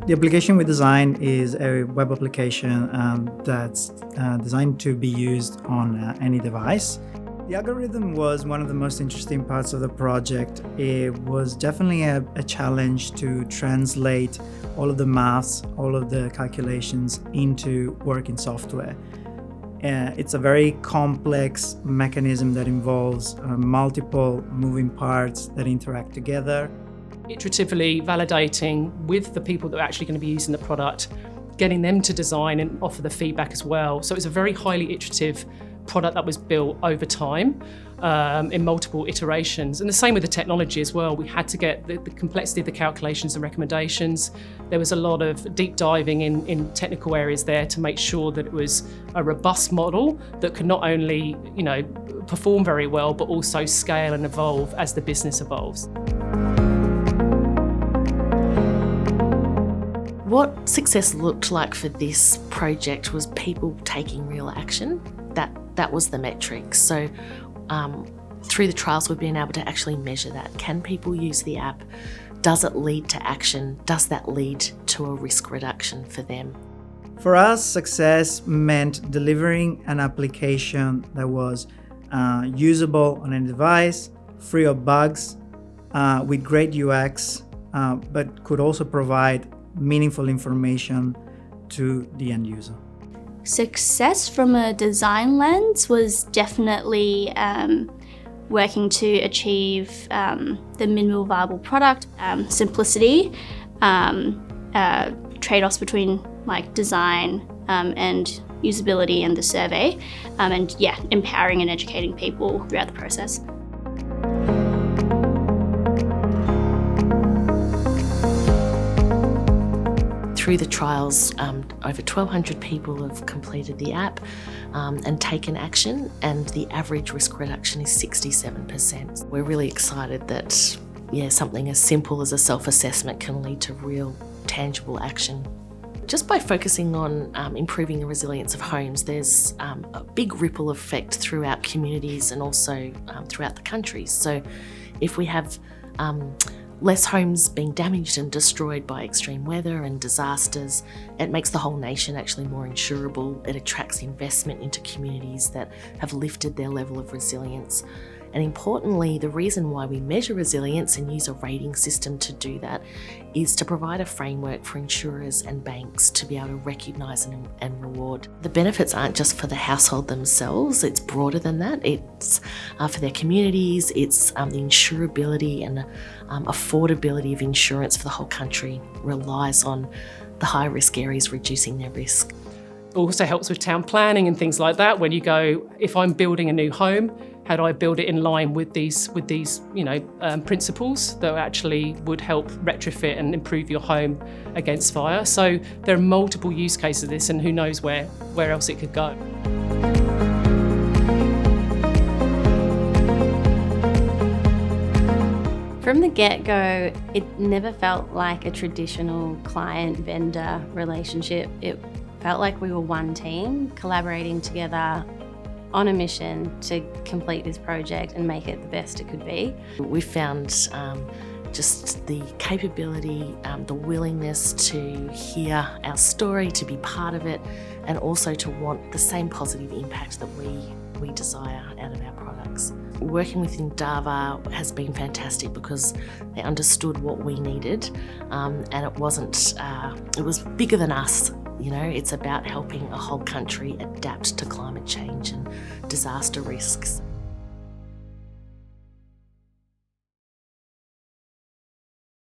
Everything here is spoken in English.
The application we designed is a web application that's designed to be used on any device. The algorithm was one of the most interesting parts of the project. It was definitely a challenge to translate all of the maths, all of the calculations into working software. It's a very complex mechanism that involves multiple moving parts that interact together. Iteratively validating with the people that are actually going to be using the product, getting them to design and offer the feedback as well. So it's a very highly iterative product that was built over time in multiple iterations. And the same with the technology as well. We had to get the complexity of the calculations and recommendations. There was a lot of deep diving in technical areas there to make sure that it was a robust model that could not only, perform very well, but also scale and evolve as the business evolves. What success looked like for this project was people taking real action. That was the metric. So through the trials, we've been able to actually measure that. Can people use the app? Does it lead to action? Does that lead to a risk reduction for them? For us, success meant delivering an application that was usable on any device, free of bugs, with great UX, but could also provide meaningful information to the end user. Success from a design lens was definitely working to achieve the minimal viable product, simplicity, trade-offs between design and usability and the survey, and empowering and educating people throughout the process. Through the trials, over 1,200 people have completed the app and taken action, and the average risk reduction is 67%. We're really excited that something as simple as a self-assessment can lead to real, tangible action. Just by focusing on improving the resilience of homes, there's a big ripple effect throughout communities and also throughout the country. So if we have less homes being damaged and destroyed by extreme weather and disasters, it makes the whole nation actually more insurable. It attracts investment into communities that have lifted their level of resilience. And importantly, the reason why we measure resilience and use a rating system to do that is to provide a framework for insurers and banks to be able to recognise and reward. The benefits aren't just for the household themselves, it's broader than that. It's for their communities, it's the insurability and affordability of insurance for the whole country relies on the high-risk areas reducing their risk. It also helps with town planning and things like that. When you go, if I'm building a new home, how do I build it in line with these principles that actually would help retrofit and improve your home against fire? So there are multiple use cases of this, and who knows where else it could go. From the get-go, it never felt like a traditional client-vendor relationship. It felt like we were one team collaborating together on a mission to complete this project and make it the best it could be. We found just the capability, the willingness to hear our story, to be part of it, and also to want the same positive impact that we desire out of our products. Working with Endava has been fantastic because they understood what we needed, and it was bigger than us. It's about helping a whole country adapt to climate change and disaster risks.